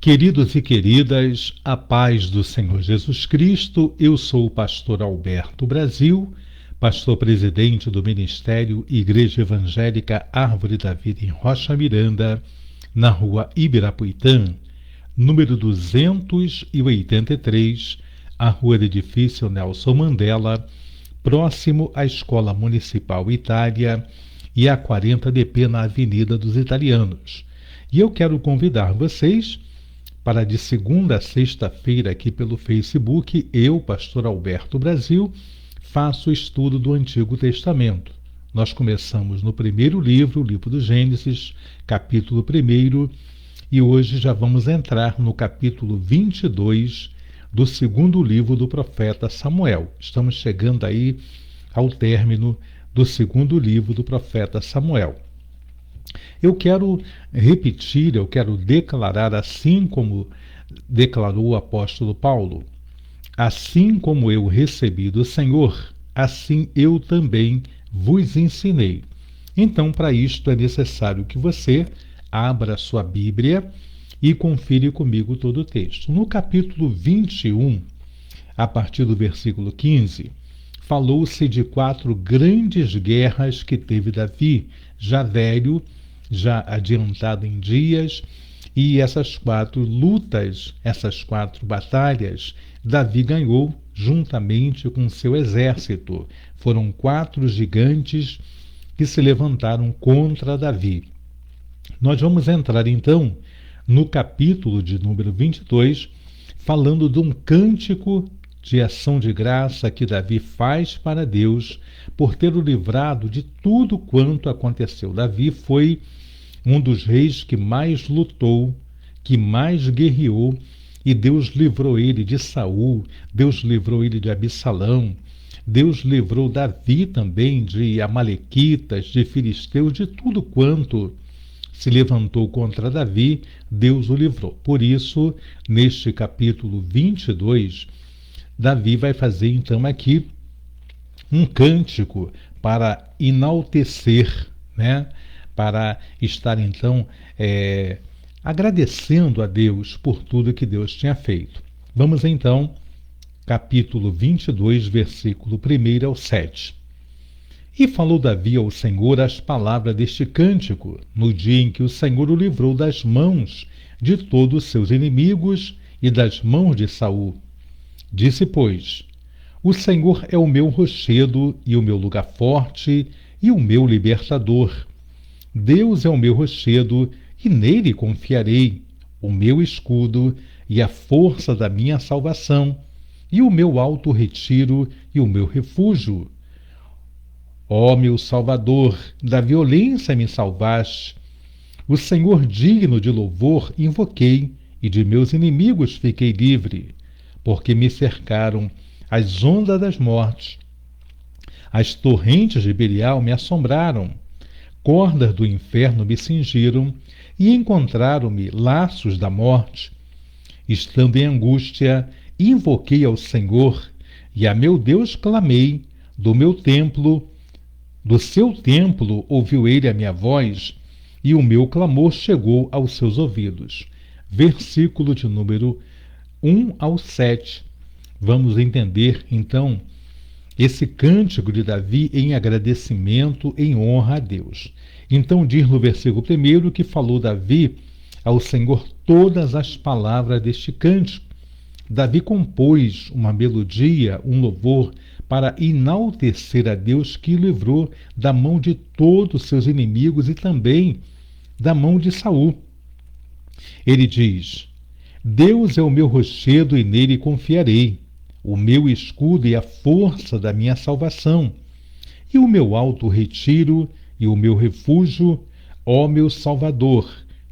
Queridos e queridas, a paz do Senhor Jesus Cristo, eu sou o pastor Alberto Brasil, pastor presidente do Ministério Igreja Evangélica Árvore da Vida em Rocha Miranda, na rua Ibirapuitã, número 283, a rua do edifício Nelson Mandela, próximo à Escola Municipal Itália e a 40DP na Avenida dos Italianos. E eu quero convidar vocês para de segunda a sexta-feira aqui pelo Facebook, eu, pastor Alberto Brasil, faço o estudo do Antigo Testamento. Nós começamos no primeiro livro, o livro do Gênesis, capítulo 1, e hoje já vamos entrar no capítulo 22 do segundo livro do profeta Samuel. Estamos chegando aí ao término do segundo livro do profeta Samuel. Eu quero repetir, eu quero declarar, assim como declarou o apóstolo Paulo: assim como eu recebi do Senhor, assim eu também vos ensinei. Então, para isto é necessário que você abra a sua Bíblia e confira comigo todo o texto. No capítulo 21, a partir do versículo 15, falou-se de 4 grandes guerras que teve Davi, já velho, já adiantado em dias, e essas 4 lutas, essas 4 batalhas, Davi ganhou juntamente com seu exército. Foram 4 gigantes que se levantaram contra Davi. Nós vamos entrar então no capítulo de número 22, falando de um cântico de ação de graça que Davi faz para Deus por ter o livrado de tudo quanto aconteceu. Davi foi um dos reis que mais lutou, que mais guerreou, e Deus livrou ele de Saul, Deus livrou ele de Absalão, Deus livrou Davi também de amalequitas, de filisteus, de tudo quanto se levantou contra Davi, Deus o livrou. Por isso, neste capítulo 22, Davi vai fazer então aqui um cântico para enaltecer, para estar então agradecendo a Deus por tudo que Deus tinha feito. Vamos então, capítulo 22, versículo 1 ao 7. E falou Davi ao Senhor as palavras deste cântico, no dia em que o Senhor o livrou das mãos de todos os seus inimigos e das mãos de Saul. Disse, pois: o Senhor é o meu rochedo e o meu lugar forte e o meu libertador. Deus é o meu rochedo e nele confiarei, o meu escudo e a força da minha salvação, e o meu alto retiro e o meu refúgio. Ó meu Salvador, da violência me salvaste. O Senhor digno de louvor invoquei, e de meus inimigos fiquei livre, porque me cercaram as ondas das mortes. As torrentes de Belial me assombraram. Cordas do inferno me cingiram e encontraram-me laços da morte. Estando em angústia, invoquei ao Senhor e a meu Deus clamei. Do seu templo ouviu ele a minha voz e o meu clamor chegou aos seus ouvidos. Versículo de número 1 ao 7. Vamos entender então esse cântico de Davi em agradecimento, em honra a Deus. Então diz no versículo 1 que falou Davi ao Senhor todas as palavras deste cântico. Davi compôs uma melodia, um louvor, para enaltecer a Deus que o livrou da mão de todos os seus inimigos e também da mão de Saul. Ele diz: Deus é o meu rochedo e nele confiarei, o meu escudo e a força da minha salvação, e o meu alto retiro e o meu refúgio, ó meu Salvador,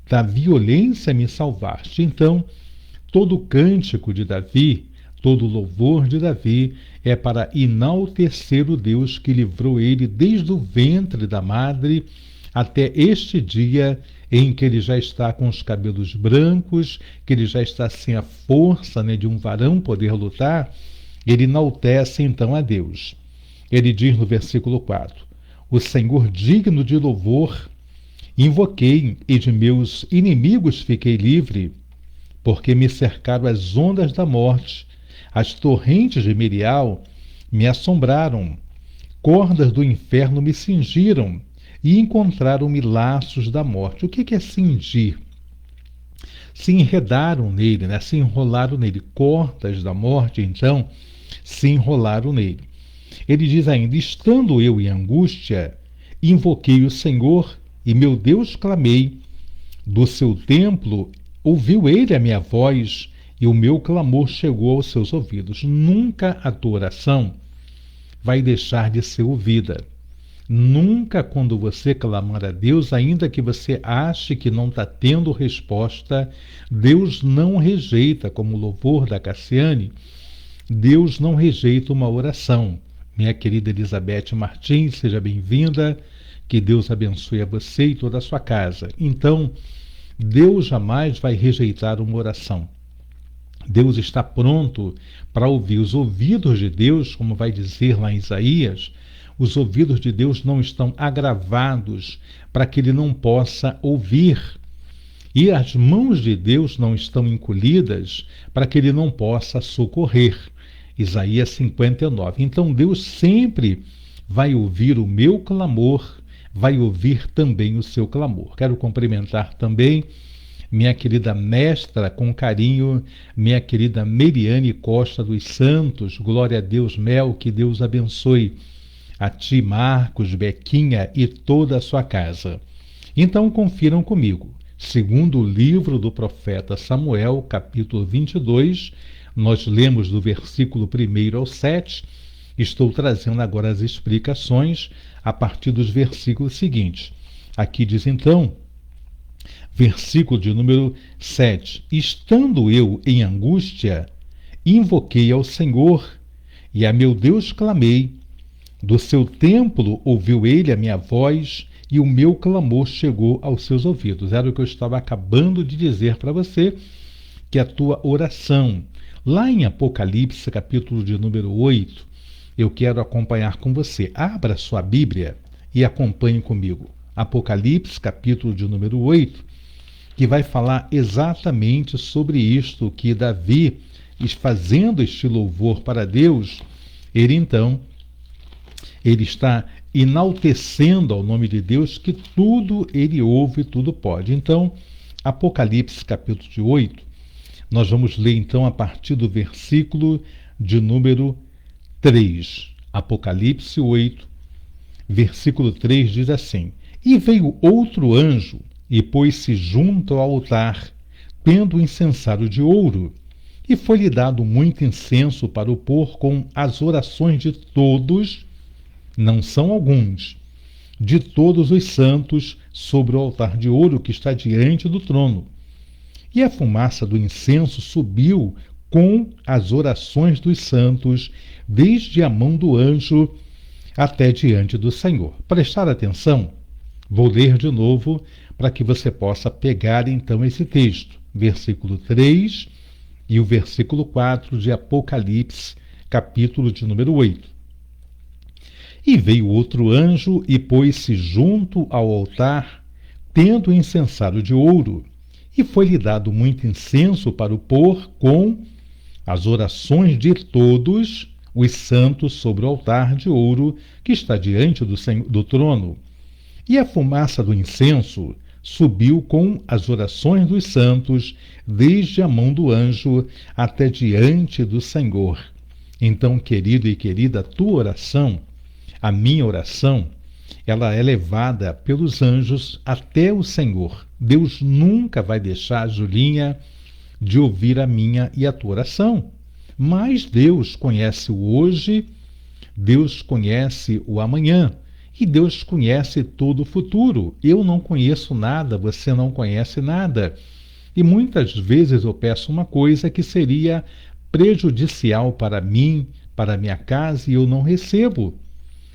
da violência me salvaste. Então, todo o cântico de Davi, todo o louvor de Davi é para enaltecer o Deus que livrou ele desde o ventre da madre até este dia em que ele já está com os cabelos brancos, que ele já está sem a força de um varão poder lutar. Ele enaltece então a Deus. Ele diz no versículo 4: o Senhor digno de louvor, invoquei e de meus inimigos fiquei livre, porque me cercaram as ondas da morte, as torrentes de Mirial me assombraram, cordas do inferno me cingiram e encontraram-me laços da morte. O que é cingir? Se enredaram nele, né? Se enrolaram nele. Cordas da morte, então, se enrolaram nele. Ele diz ainda: estando eu em angústia, invoquei o Senhor e meu Deus clamei. Do seu templo ouviu ele a minha voz e o meu clamor chegou aos seus ouvidos. Nunca a tua oração vai deixar de ser ouvida. Nunca, quando você clamar a Deus, ainda que você ache que não está tendo resposta, Deus não rejeita, como o louvor da Cassiane, Deus não rejeita uma oração. Minha querida Elizabeth Martins, seja bem-vinda, que Deus abençoe a você e toda a sua casa. Então, Deus jamais vai rejeitar uma oração. Deus está pronto para ouvir. Os ouvidos de Deus, como vai dizer lá em Isaías, os ouvidos de Deus não estão agravados para que ele não possa ouvir. E as mãos de Deus não estão encolhidas para que ele não possa socorrer. Isaías 59. Então Deus sempre vai ouvir o meu clamor, vai ouvir também o seu clamor. Quero cumprimentar também minha querida mestra, com carinho, minha querida Meriane Costa dos Santos. Glória a Deus, Mel, que Deus abençoe a ti, Marcos, Bequinha e toda a sua casa. Então confiram comigo. Segundo o livro do profeta Samuel, capítulo 22, nós lemos do versículo 1 ao 7. Estou trazendo agora as explicações a partir dos versículos seguintes. Aqui diz então, versículo de número 7. Estando eu em angústia, invoquei ao Senhor, e a meu Deus clamei. Do seu templo ouviu ele a minha voz, e o meu clamor chegou aos seus ouvidos. Era o que eu estava acabando de dizer para você, que a tua oração, lá em Apocalipse, capítulo de número 8, eu quero acompanhar com você. Abra sua Bíblia e acompanhe comigo. Apocalipse, capítulo de número 8, que vai falar exatamente sobre isto que Davi, fazendo este louvor para Deus, ele está enaltecendo ao nome de Deus, que tudo ele ouve, tudo pode. Então, Apocalipse, capítulo de 8, nós vamos ler então a partir do versículo de número 3. Apocalipse 8, versículo 3 diz assim: E veio outro anjo e pôs-se junto ao altar, tendo um incensário de ouro, e foi-lhe dado muito incenso para o pôr com as orações de todos, não são alguns, de todos os santos, sobre o altar de ouro que está diante do trono. E a fumaça do incenso subiu com as orações dos santos, desde a mão do anjo até diante do Senhor. Prestar atenção? Vou ler de novo para que você possa pegar então esse texto, versículo 3 e o versículo 4 de Apocalipse, capítulo de número 8. E veio outro anjo e pôs-se junto ao altar, tendo um incensário de ouro, e foi-lhe dado muito incenso para o pôr com as orações de todos os santos sobre o altar de ouro que está diante do trono. E a fumaça do incenso subiu com as orações dos santos, desde a mão do anjo até diante do Senhor. Então, querido e querida, a tua oração, a minha oração, ela é levada pelos anjos até o Senhor. Deus nunca vai deixar, Julinha, de ouvir a minha e a tua oração. Mas Deus conhece o hoje, Deus conhece o amanhã, e Deus conhece todo o futuro. Eu não conheço nada, você não conhece nada. E muitas vezes eu peço uma coisa que seria prejudicial para mim, para a minha casa, e eu não recebo.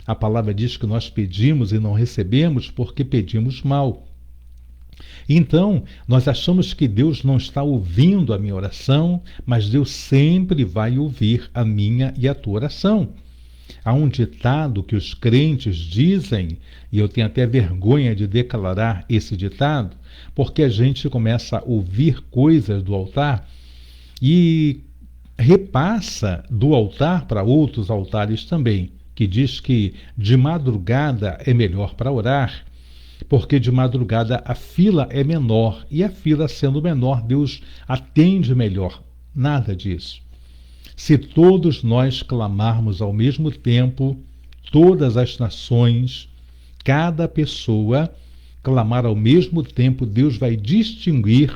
A palavra diz que nós pedimos e não recebemos porque pedimos mal. Então, nós achamos que Deus não está ouvindo a minha oração, mas Deus sempre vai ouvir a minha e a tua oração. Há um ditado que os crentes dizem, e eu tenho até vergonha de declarar esse ditado, porque a gente começa a ouvir coisas do altar e repassa do altar para outros altares também, que diz que de madrugada é melhor para orar, porque de madrugada a fila é menor, e a fila sendo menor, Deus atende melhor. Nada disso. Se todos nós clamarmos ao mesmo tempo, todas as nações, cada pessoa clamar ao mesmo tempo, Deus vai distinguir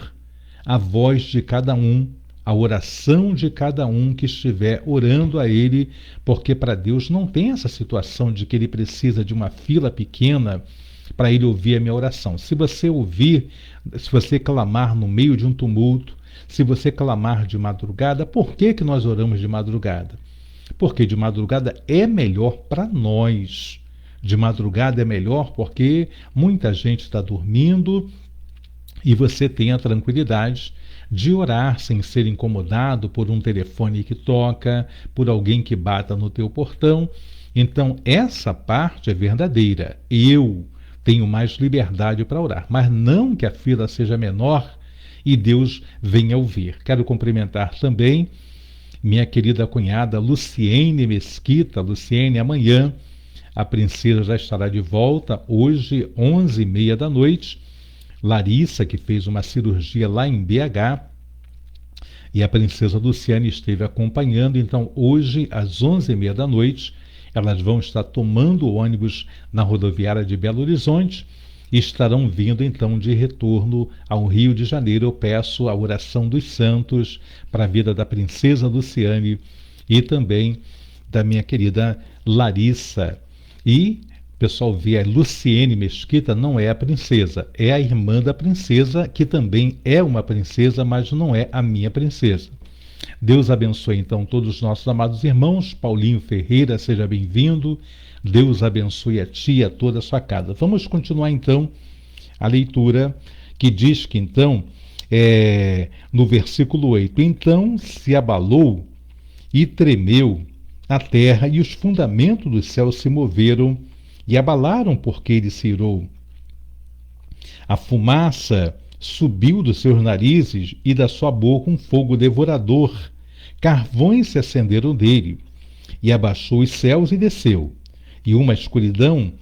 a voz de cada um, a oração de cada um que estiver orando a Ele, porque para Deus não tem essa situação de que Ele precisa de uma fila pequena para Ele ouvir a minha oração. Se você ouvir, se você clamar no meio de um tumulto, se você clamar de madrugada, por que nós oramos de madrugada? Porque de madrugada é melhor para nós. De madrugada é melhor porque muita gente está dormindo e você tem a tranquilidade de orar sem ser incomodado por um telefone que toca, por alguém que bata no teu portão. Então, essa parte é verdadeira. Eu tenho mais liberdade para orar, mas não que a fila seja menor e Deus venha ouvir. Quero cumprimentar também minha querida cunhada Luciene Mesquita. Luciene, amanhã a princesa já estará de volta, hoje, 11h30 da noite. Larissa, que fez uma cirurgia lá em BH, e a princesa Luciane esteve acompanhando. Então, hoje, às 11h30 da noite, elas vão estar tomando o ônibus na rodoviária de Belo Horizonte e estarão vindo, então, de retorno ao Rio de Janeiro. Eu peço a oração dos santos para a vida da princesa Luciane e também da minha querida Larissa. E o pessoal vê a Luciene Mesquita, não é a princesa, é a irmã da princesa, que também é uma princesa, mas não é a minha princesa. Deus abençoe então todos os nossos amados irmãos. Paulinho Ferreira, seja bem-vindo. Deus abençoe a ti e a toda a sua casa. Vamos continuar então a leitura, que diz que então, no versículo 8, então se abalou e tremeu a terra, e os fundamentos dos céus se moveram e abalaram, porque ele se irou. A fumaça subiu dos seus narizes e da sua boca um fogo devorador. Carvões se acenderam dele, e abaixou os céus e desceu. E uma escuridão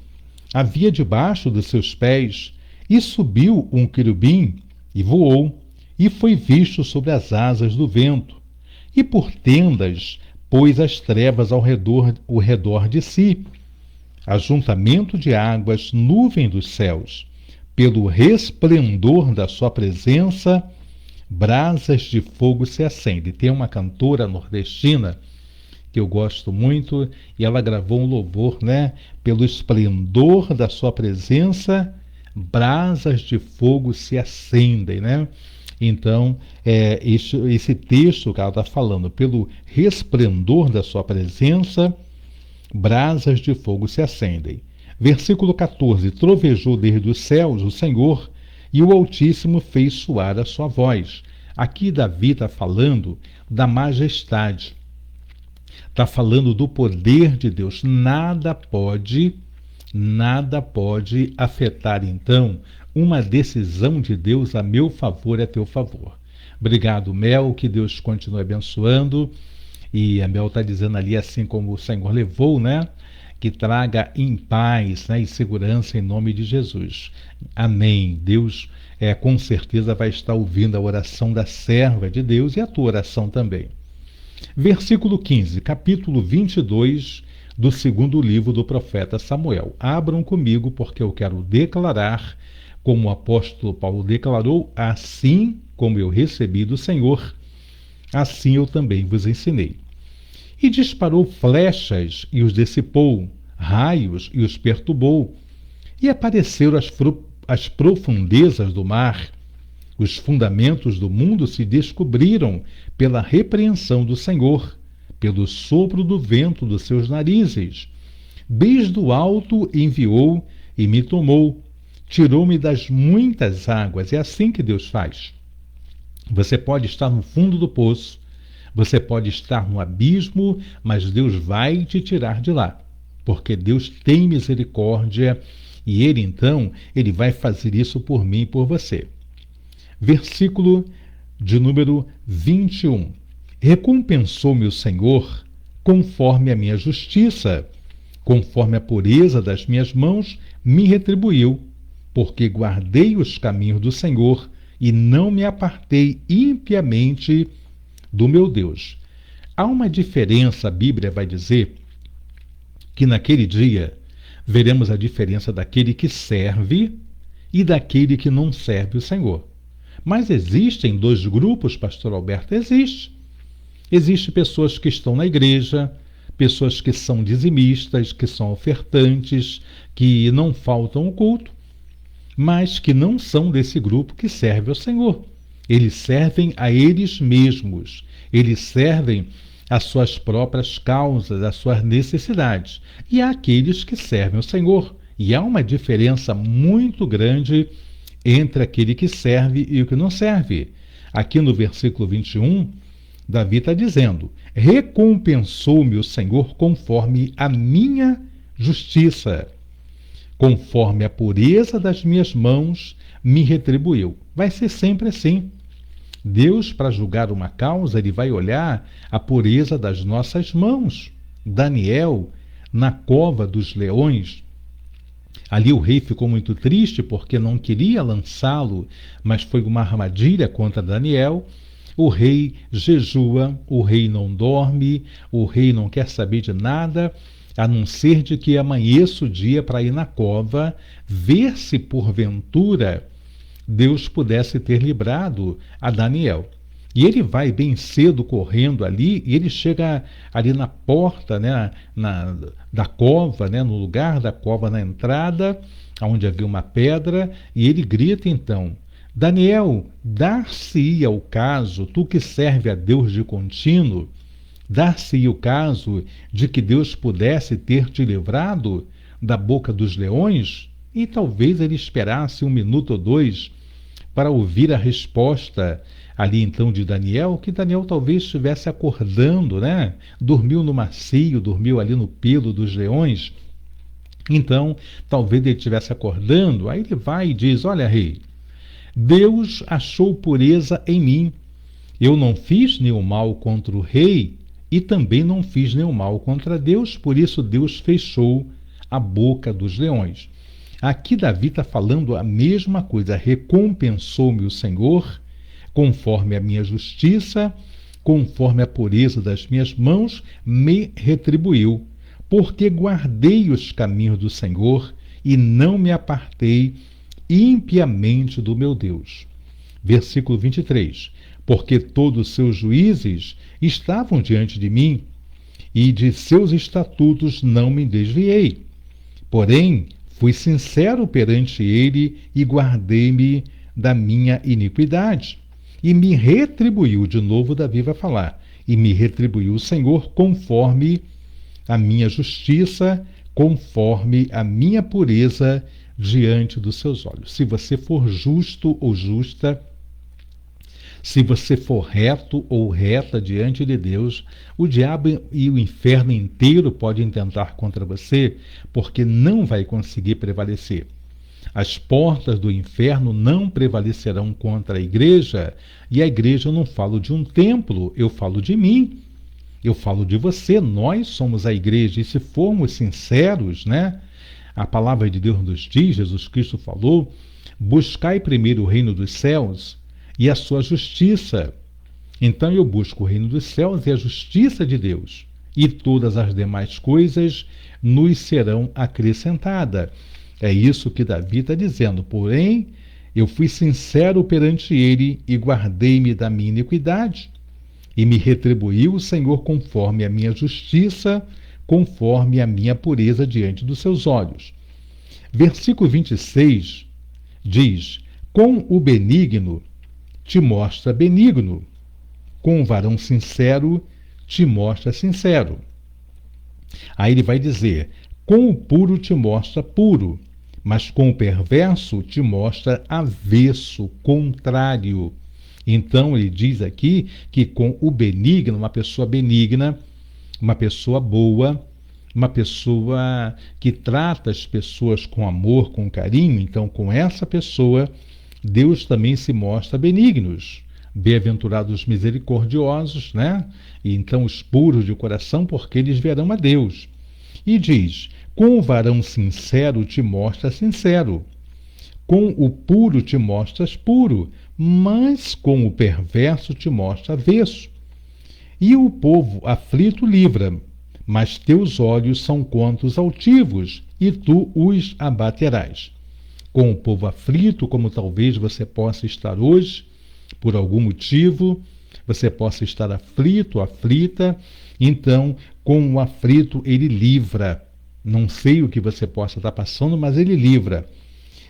havia debaixo dos seus pés, e subiu um querubim e voou, e foi visto sobre as asas do vento. E por tendas pôs as trevas ao redor de si, ajuntamento de águas, nuvem dos céus. Pelo resplendor da sua presença, brasas de fogo se acendem. Tem uma cantora nordestina que eu gosto muito, e ela gravou um louvor, né? Pelo esplendor da sua presença, brasas de fogo se acendem, né? Então, esse texto que ela está falando, pelo resplendor da sua presença, brasas de fogo se acendem. Versículo 14, trovejou desde os céus o Senhor, e o Altíssimo fez soar a sua voz. Aqui Davi está falando da majestade, está falando do poder de Deus. Nada pode afetar, então, uma decisão de Deus a meu favor e a teu favor. Obrigado, Mel, que Deus continue abençoando. E a Mel está dizendo ali, assim como o Senhor levou, né? Que traga em paz, né, e segurança em nome de Jesus. Amém. Deus com certeza vai estar ouvindo a oração da serva de Deus e a tua oração também. Versículo 15, capítulo 22 do segundo livro do profeta Samuel. Abram comigo, porque eu quero declarar, como o apóstolo Paulo declarou, assim como eu recebi do Senhor, assim eu também vos ensinei. E disparou flechas e os dissipou, raios e os perturbou, e apareceram as profundezas do mar. Os fundamentos do mundo se descobriram pela repreensão do Senhor, pelo sopro do vento dos seus narizes. Desde o alto enviou e me tomou, tirou-me das muitas águas. É assim que Deus faz. Você pode estar no fundo do poço, você pode estar no abismo, mas Deus vai te tirar de lá, porque Deus tem misericórdia E ele, então, ele vai fazer isso por mim e por você. Versículo de número 21. Recompensou-me o Senhor conforme a minha justiça, conforme a pureza das minhas mãos, me retribuiu, porque guardei os caminhos do Senhor e não me apartei impiamente do meu Deus. Há uma diferença, a Bíblia vai dizer, que naquele dia veremos a diferença daquele que serve e daquele que não serve o Senhor. Mas existem dois grupos, pastor Alberto? Existe pessoas que estão na igreja, pessoas que são dizimistas, que são ofertantes, que não faltam o culto, mas que não são desse grupo que serve ao Senhor. Eles servem a eles mesmos, eles servem às suas próprias causas, às suas necessidades. E há aqueles que servem ao Senhor. E há uma diferença muito grande entre aquele que serve e o que não serve. Aqui no versículo 21, Davi está dizendo: recompensou-me o Senhor conforme a minha justiça, conforme a pureza das minhas mãos, me retribuiu. Vai ser sempre assim. Deus, para julgar uma causa, ele vai olhar a pureza das nossas mãos. Daniel, na cova dos leões, ali o rei ficou muito triste porque não queria lançá-lo, mas foi uma armadilha contra Daniel. O rei jejua, o rei não dorme, o rei não quer saber de nada, a não ser de que amanheça o dia para ir na cova, ver se porventura Deus pudesse ter livrado a Daniel. E ele vai bem cedo correndo ali, e ele chega ali na porta, né, da cova, né, no lugar da cova, na entrada, onde havia uma pedra, e ele grita então: Daniel, dar-se-ia o caso, tu que serve a Deus de contínuo, dar-se-ia o caso de que Deus pudesse ter te livrado da boca dos leões? E talvez ele esperasse um minuto ou dois para ouvir a resposta ali então de Daniel, que Daniel talvez estivesse acordando, né? Dormiu no macio, dormiu ali no pelo dos leões. Então, talvez ele estivesse acordando, aí ele vai e diz: olha, rei, Deus achou pureza em mim. Eu não fiz nenhum mal contra o rei e também não fiz nenhum mal contra Deus, por isso Deus fechou a boca dos leões. Aqui Davi está falando a mesma coisa: recompensou-me o Senhor conforme a minha justiça, conforme a pureza das minhas mãos, me retribuiu, porque guardei os caminhos do Senhor e não me apartei impiamente do meu Deus. Versículo 23. Porque todos os seus juízes estavam diante de mim, e de seus estatutos não me desviei. Porém, fui sincero perante ele e guardei-me da minha iniquidade. E me retribuiu, de novo Davi vai falar, e me retribuiu o Senhor conforme a minha justiça, conforme a minha pureza diante dos seus olhos. Se você for justo ou justa, se você for reto ou reta diante de Deus, o diabo e o inferno inteiro podem tentar contra você, porque não vai conseguir prevalecer. As portas do inferno não prevalecerão contra a igreja, e a igreja eu não falo de um templo, eu falo de mim, eu falo de você. Nós somos a igreja, e se formos sinceros, né? A palavra de Deus nos diz, Jesus Cristo falou: buscai primeiro o reino dos céus e a sua justiça. Então eu busco o reino dos céus e a justiça de Deus, e todas as demais coisas nos serão acrescentadas. É isso que Davi está dizendo. Porém, eu fui sincero perante ele e guardei-me da minha iniquidade, e me retribuiu o Senhor conforme a minha justiça, conforme a minha pureza diante dos seus olhos. Versículo 26 diz: com o benigno te mostra benigno, com o varão sincero te mostra sincero. Aí ele vai dizer: com o puro te mostra puro, mas com o perverso te mostra avesso, contrário. Então ele diz aqui que com o benigno, uma pessoa benigna, uma pessoa boa, uma pessoa que trata as pessoas com amor, com carinho, então com essa pessoa Deus também se mostra benignos. Bem-aventurados os misericordiosos, né? E então os puros de coração, porque eles verão a Deus. E diz: com o varão sincero te mostra sincero, com o puro te mostras puro, mas com o perverso te mostra avesso. E o povo aflito livra, mas teus olhos são contra os altivos, e tu os abaterás. Com o povo aflito, como talvez você possa estar hoje, por algum motivo, você possa estar aflito, aflita, então, com o aflito, ele livra. Não sei o que você possa estar passando, mas ele livra.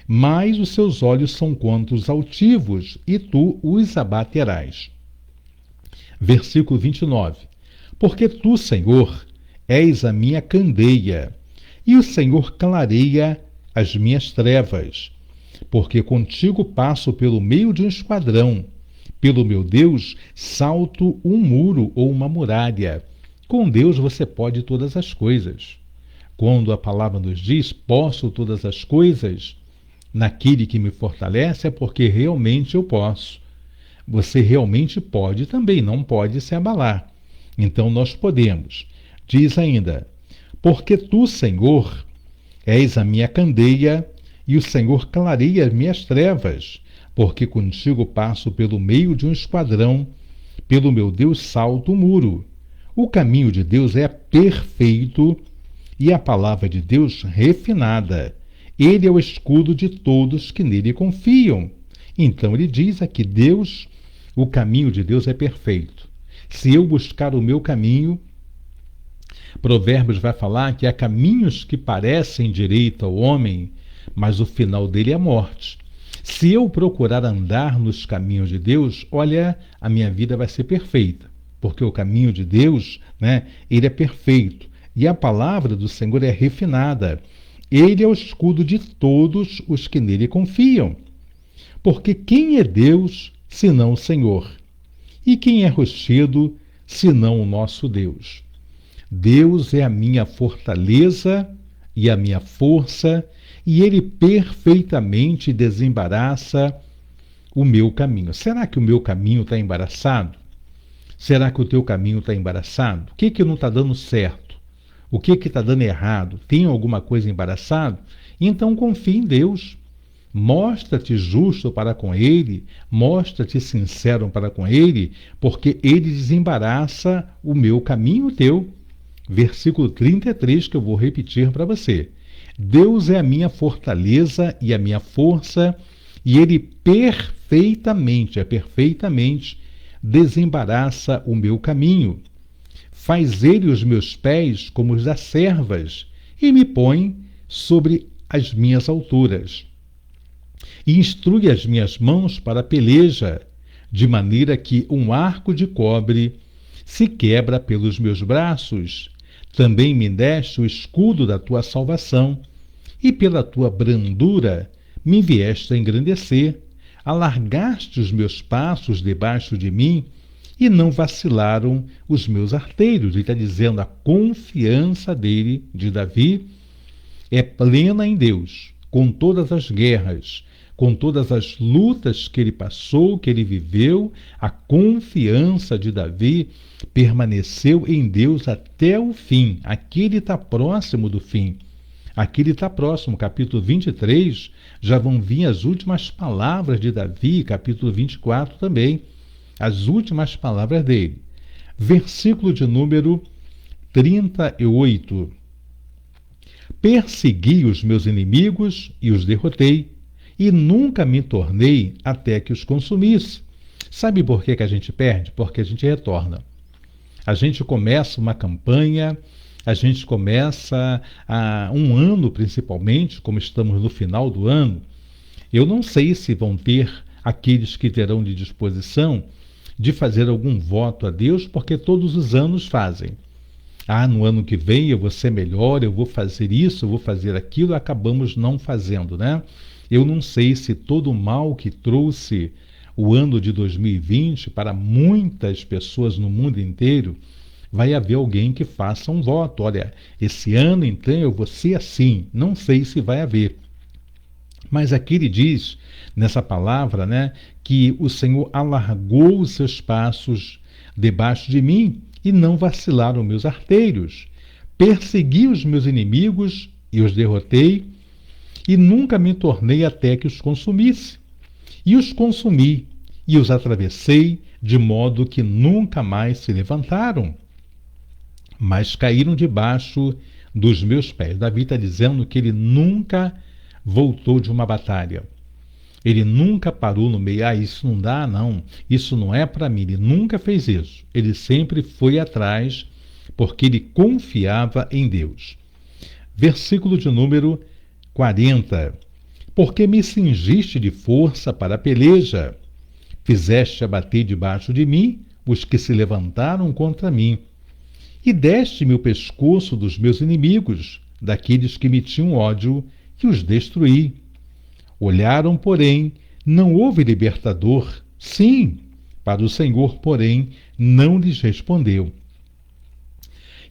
Mas os seus olhos são contra os altivos, e tu os abaterás. Versículo 29. Porque tu, Senhor, és a minha candeia, e o Senhor clareia as minhas trevas. Porque contigo passo pelo meio de um esquadrão, pelo meu Deus salto um muro ou uma muralha. Com Deus você pode todas as coisas. Quando a palavra nos diz, posso todas as coisas, naquele que me fortalece, é porque realmente eu posso. Você realmente pode também, não pode se abalar. Então nós podemos. Diz ainda: porque tu, Senhor, és a minha candeia, e o Senhor clareia as minhas trevas, porque contigo passo pelo meio de um esquadrão, pelo meu Deus salto o muro. O caminho de Deus é perfeito e a palavra de Deus refinada. Ele é o escudo de todos que nele confiam. Então ele diz aqui: Deus, o caminho de Deus é perfeito. Se eu buscar o meu caminho, Provérbios vai falar que há caminhos que parecem direito ao homem, mas o final dele é a morte. Se eu procurar andar nos caminhos de Deus, olha, a minha vida vai ser perfeita, porque o caminho de Deus, né, ele é perfeito. E a palavra do Senhor é refinada. Ele é o escudo de todos os que nele confiam. Porque quem é Deus, senão o Senhor? E quem é rochedo, senão o nosso Deus? Deus é a minha fortaleza e a minha força, e Ele perfeitamente desembaraça o meu caminho. Será que o meu caminho está embaraçado? Será que o teu caminho está embaraçado? O que não está dando certo? O que está dando errado? Tem alguma coisa embaraçado? Então confie em Deus. Mostra-te justo para com Ele, mostra-te sincero para com Ele, porque Ele desembaraça o meu caminho teu. Versículo 33, que eu vou repetir para você. Deus é a minha fortaleza e a minha força, e Ele perfeitamente desembaraça o meu caminho. Faz Ele os meus pés como os das servas, e me põe sobre as minhas alturas. E instrui as minhas mãos para a peleja, de maneira que um arco de cobre se quebra pelos meus braços. Também me deste o escudo da tua salvação, e pela tua brandura me vieste a engrandecer. Alargaste os meus passos debaixo de mim, e não vacilaram os meus arteiros. Ele está dizendo, a confiança dele, de Davi, é plena em Deus, com todas as guerras, com todas as lutas que ele passou, que ele viveu. A confiança de Davi permaneceu em Deus até o fim. Aqui ele está próximo do fim. Aqui ele está próximo. Capítulo 23, já vão vir as últimas palavras de Davi. Capítulo 24 também. As últimas palavras dele. Versículo de número 38. Persegui os meus inimigos e os derrotei, e nunca me tornei até que os consumisse. Sabe por que a gente perde? Porque a gente retorna. A gente começa uma campanha, a gente começa um ano principalmente, como estamos no final do ano. Eu não sei se vão ter aqueles que terão de disposição de fazer algum voto a Deus, porque todos os anos fazem. No ano que vem eu vou ser melhor, eu vou fazer isso, eu vou fazer aquilo, acabamos não fazendo, né? Eu não sei se todo o mal que trouxe o ano de 2020 para muitas pessoas no mundo inteiro vai haver alguém que faça um voto. Olha, esse ano então eu vou ser assim. Não sei se vai haver. Mas aqui ele diz, nessa palavra, né, que o Senhor alargou os seus passos debaixo de mim e não vacilaram meus arteiros. Persegui os meus inimigos e os derrotei, e nunca me tornei até que os consumisse. E os consumi, e os atravessei, de modo que nunca mais se levantaram, mas caíram debaixo dos meus pés. Davi está dizendo que ele nunca voltou de uma batalha. Ele nunca parou no meio. Isso não dá, não. Isso não é para mim. Ele nunca fez isso. Ele sempre foi atrás, porque ele confiava em Deus. Versículo de número 40. Porque me cingiste de força para a peleja, fizeste abater debaixo de mim os que se levantaram contra mim, e deste-me o pescoço dos meus inimigos, daqueles que me tinham ódio, e os destruí. Olharam, porém, não houve libertador. Sim, para o Senhor, porém, não lhes respondeu.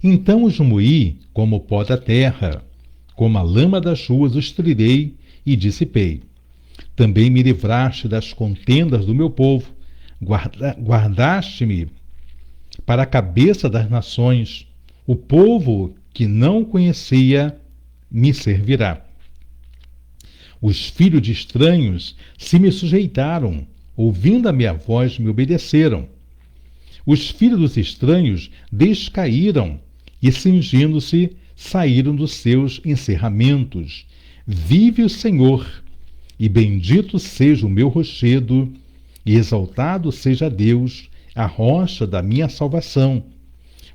Então os moí como o pó da terra, como a lama das ruas os trilhei e dissipei. Também me livraste das contendas do meu povo, guardaste-me para a cabeça das nações. O povo que não conhecia me servirá. Os filhos de estranhos se me sujeitaram, ouvindo a minha voz me obedeceram. Os filhos dos estranhos descaíram e, cingindo-se, saíram dos seus encerramentos. Vive o Senhor, e bendito seja o meu rochedo, e exaltado seja Deus, a rocha da minha salvação,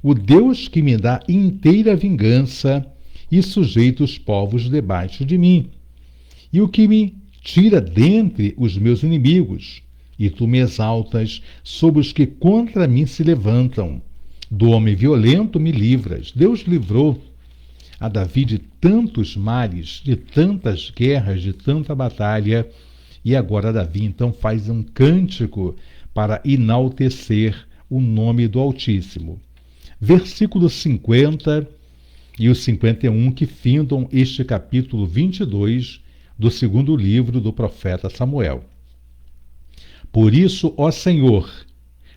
o Deus que me dá inteira vingança e sujeita os povos debaixo de mim, e o que me tira dentre os meus inimigos, e tu me exaltas sobre os que contra mim se levantam. Do homem violento me livras. Deus livrou a Davi de tantos males, de tantas guerras, de tanta batalha, e agora Davi então faz um cântico para enaltecer o nome do Altíssimo. Versículos 50 e o 51 que findam este capítulo 22 do segundo livro do profeta Samuel. Por isso, ó Senhor,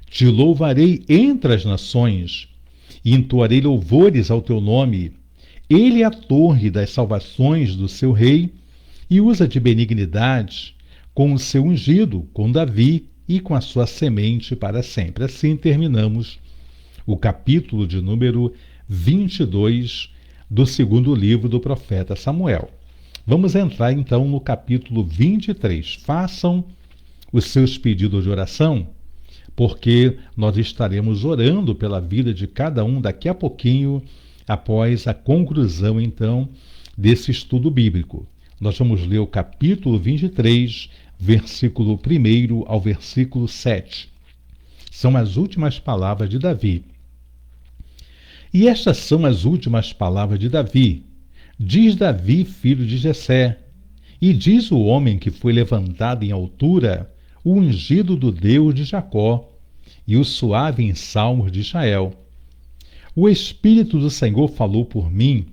te louvarei entre as nações, e entoarei louvores ao teu nome. Ele é a torre das salvações do seu rei, e usa de benignidade com o seu ungido, com Davi e com a sua semente para sempre. Assim terminamos o capítulo de número 22 do segundo livro do profeta Samuel. Vamos entrar então no capítulo 23. Façam os seus pedidos de oração, porque nós estaremos orando pela vida de cada um daqui a pouquinho, após a conclusão então desse estudo bíblico. Nós vamos ler o capítulo 23, versículo 1 ao versículo 7. São as últimas palavras de Davi. E estas são as últimas palavras de Davi. Diz Davi, filho de Jessé, e diz o homem que foi levantado em altura, o ungido do Deus de Jacó, e o suave em salmos de Israel. O Espírito do Senhor falou por mim,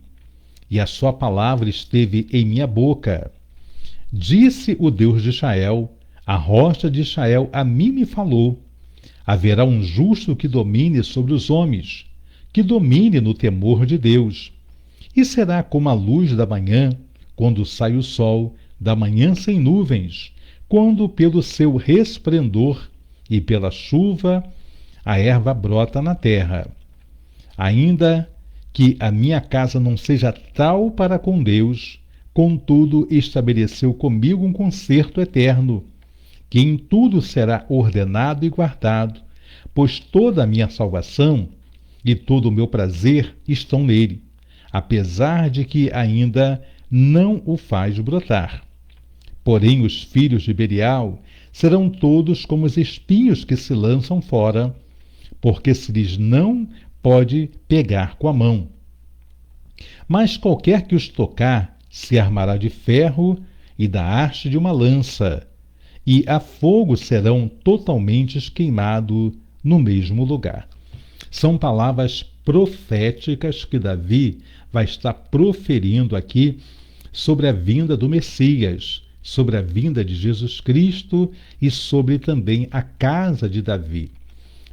e a sua palavra esteve em minha boca. Disse o Deus de Israel, a rocha de Israel a mim me falou. Haverá um justo que domine sobre os homens, que domine no temor de Deus. E será como a luz da manhã, quando sai o sol, da manhã sem nuvens, quando pelo seu resplendor e pela chuva a erva brota na terra. Ainda que a minha casa não seja tal para com Deus, contudo estabeleceu comigo um concerto eterno, que em tudo será ordenado e guardado, pois toda a minha salvação e todo o meu prazer estão nele, apesar de que ainda não o faz brotar. Porém, os filhos de Belial serão todos como os espinhos que se lançam fora, porque se lhes não pode pegar com a mão. Mas qualquer que os tocar se armará de ferro e da haste de uma lança, e a fogo serão totalmente queimados no mesmo lugar. São palavras proféticas que Davi vai estar proferindo aqui sobre a vinda do Messias, sobre a vinda de Jesus Cristo e sobre também a casa de Davi.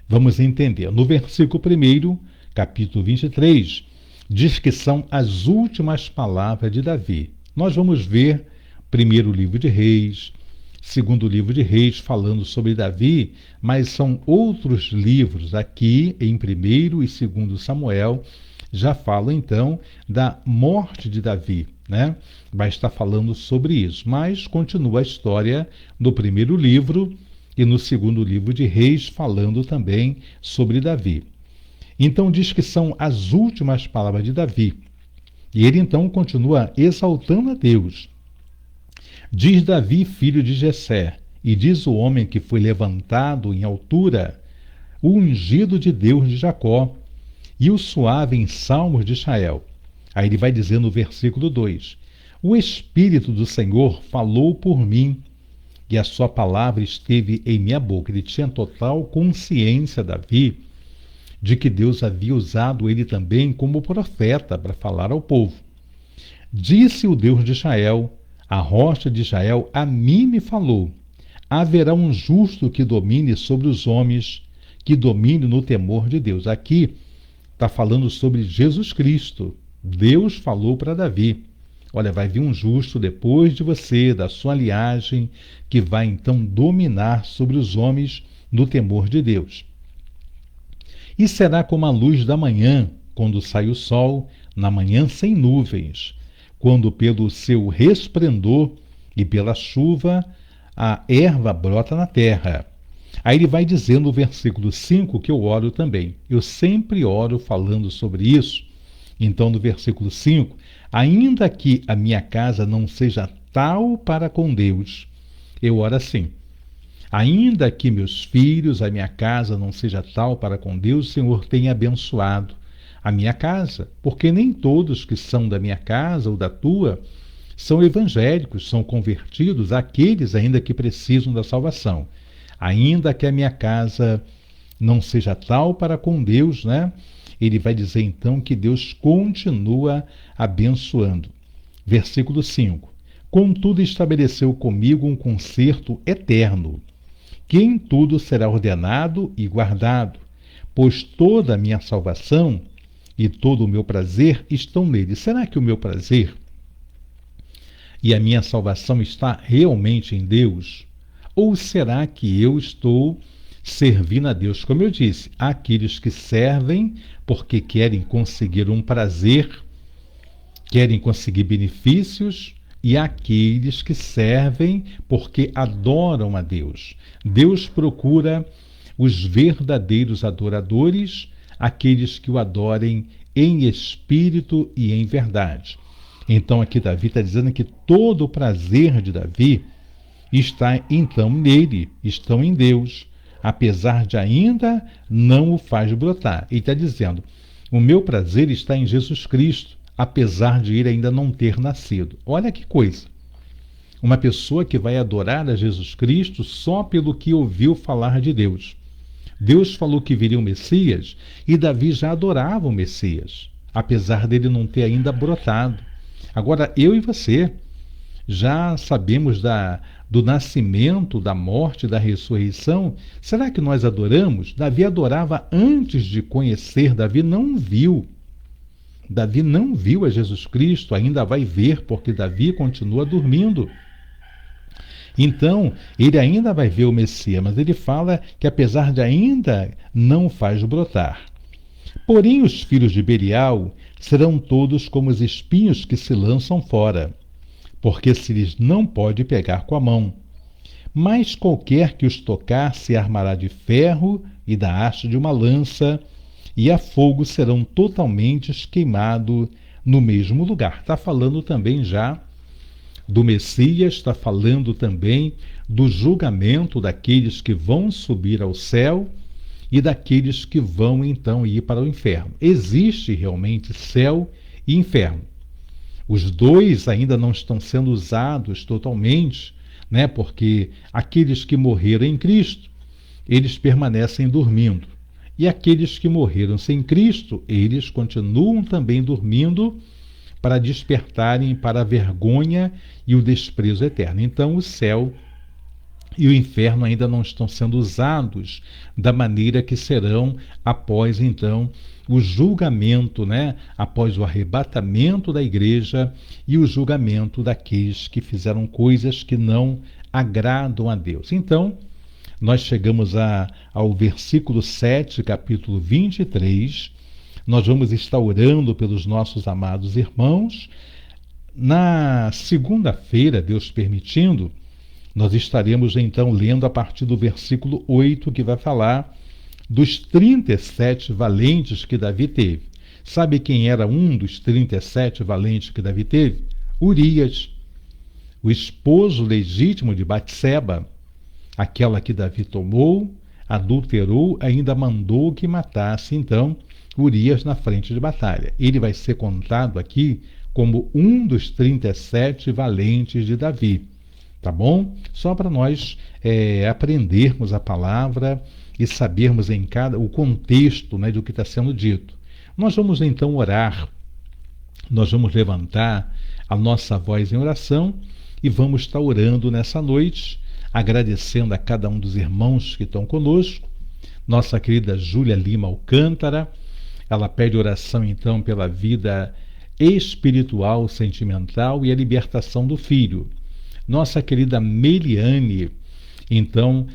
Vamos entender. No versículo 1, capítulo 23, diz que são as últimas palavras de Davi. Nós vamos ver primeiro livro de Reis, segundo livro de Reis falando sobre Davi, mas são outros livros aqui em 1º e 2º Samuel já falam então da morte de Davi, né? Vai estar falando sobre isso, mas continua a história no primeiro livro e no segundo livro de Reis falando também sobre Davi. Então diz que são as últimas palavras de Davi. E ele então continua exaltando a Deus. Diz Davi, filho de Jessé, e diz o homem que foi levantado em altura, o ungido de Deus de Jacó, e o suave em salmos de Israel. Aí ele vai dizer no versículo 2, o Espírito do Senhor falou por mim, e a sua palavra esteve em minha boca. Ele tinha total consciência, Davi, de que Deus havia usado ele também como profeta para falar ao povo. Disse o Deus de Israel, a rocha de Israel, a mim me falou, haverá um justo que domine sobre os homens, que domine no temor de Deus. Aqui está falando sobre Jesus Cristo. Deus falou para Davi, olha, vai vir um justo depois de você, da sua linhagem, que vai então dominar sobre os homens no temor de Deus. E será como a luz da manhã, quando sai o sol, na manhã sem nuvens, quando pelo seu resplendor e pela chuva a erva brota na terra. Aí ele vai dizer no versículo 5 que eu oro também. Eu sempre oro falando sobre isso. Então no versículo 5, ainda que a minha casa não seja tal para com Deus, eu oro assim. Ainda que meus filhos, a minha casa não seja tal para com Deus, o Senhor tenha abençoado a minha casa, porque nem todos que são da minha casa ou da tua são evangélicos, são convertidos, aqueles ainda que precisam da salvação. Ainda que a minha casa não seja tal para com Deus, né? Ele vai dizer então que Deus continua abençoando. Versículo 5. Contudo estabeleceu comigo um concerto eterno, que em tudo será ordenado e guardado, pois toda a minha salvação e todo o meu prazer estão nele. Será que o meu prazer e a minha salvação está realmente em Deus? Ou será que eu estou servindo a Deus? Como eu disse, há aqueles que servem porque querem conseguir um prazer, querem conseguir benefícios, e há aqueles que servem porque adoram a Deus. Deus procura os verdadeiros adoradores, aqueles que o adorem em espírito e em verdade. Então aqui Davi está dizendo que todo o prazer de Davi está então nele, estão em Deus, apesar de ainda não o faz brotar. Ele está dizendo, o meu prazer está em Jesus Cristo, apesar de ele ainda não ter nascido. Olha que coisa. Uma pessoa que vai adorar a Jesus Cristo só pelo que ouviu falar de Deus. Deus falou que viria o Messias e Davi já adorava o Messias, apesar dele não ter ainda brotado. Agora, eu e você já sabemos do nascimento, da morte, da ressurreição. Será que nós adoramos? Davi adorava antes de conhecer, Davi não viu. Davi não viu a Jesus Cristo, ainda vai ver, porque Davi continua dormindo. Então, ele ainda vai ver o Messias, mas ele fala que apesar de ainda não o faz brotar. Porém, os filhos de Belial serão todos como os espinhos que se lançam fora, porque se lhes não pode pegar com a mão. Mas qualquer que os tocar se armará de ferro e da haste de uma lança, e a fogo serão totalmente queimados no mesmo lugar. Está falando também já do Messias, está falando também do julgamento daqueles que vão subir ao céu e daqueles que vão então ir para o inferno. Existe realmente céu e inferno. Os dois ainda não estão sendo usados totalmente, né? Porque aqueles que morreram em Cristo, eles permanecem dormindo. E aqueles que morreram sem Cristo, eles continuam também dormindo para despertarem para a vergonha e o desprezo eterno. Então, o céu e o inferno ainda não estão sendo usados da maneira que serão após, então, o julgamento, né? Após o arrebatamento da igreja e o julgamento daqueles que fizeram coisas que não agradam a Deus. Então, nós chegamos ao versículo 7, capítulo 23. Nós vamos estar orando pelos nossos amados irmãos. Na segunda-feira, Deus permitindo, nós estaremos então lendo a partir do versículo 8, que vai falar dos 37 valentes que Davi teve. Sabe quem era um dos 37 valentes que Davi teve? Urias, o esposo legítimo de Batseba, aquela que Davi tomou, adulterou, ainda mandou que matasse, então, Urias na frente de batalha. Ele vai ser contado aqui como um dos 37 valentes de Davi. Tá bom? Só para nós aprendermos a palavra e sabermos o contexto, né, do que está sendo dito. Nós vamos então orar, nós vamos levantar a nossa voz em oração e vamos estar orando nessa noite, agradecendo a cada um dos irmãos que estão conosco. Nossa querida Júlia Lima Alcântara, ela pede oração então pela vida espiritual, sentimental e a libertação do filho. Nossa querida Meliane, então,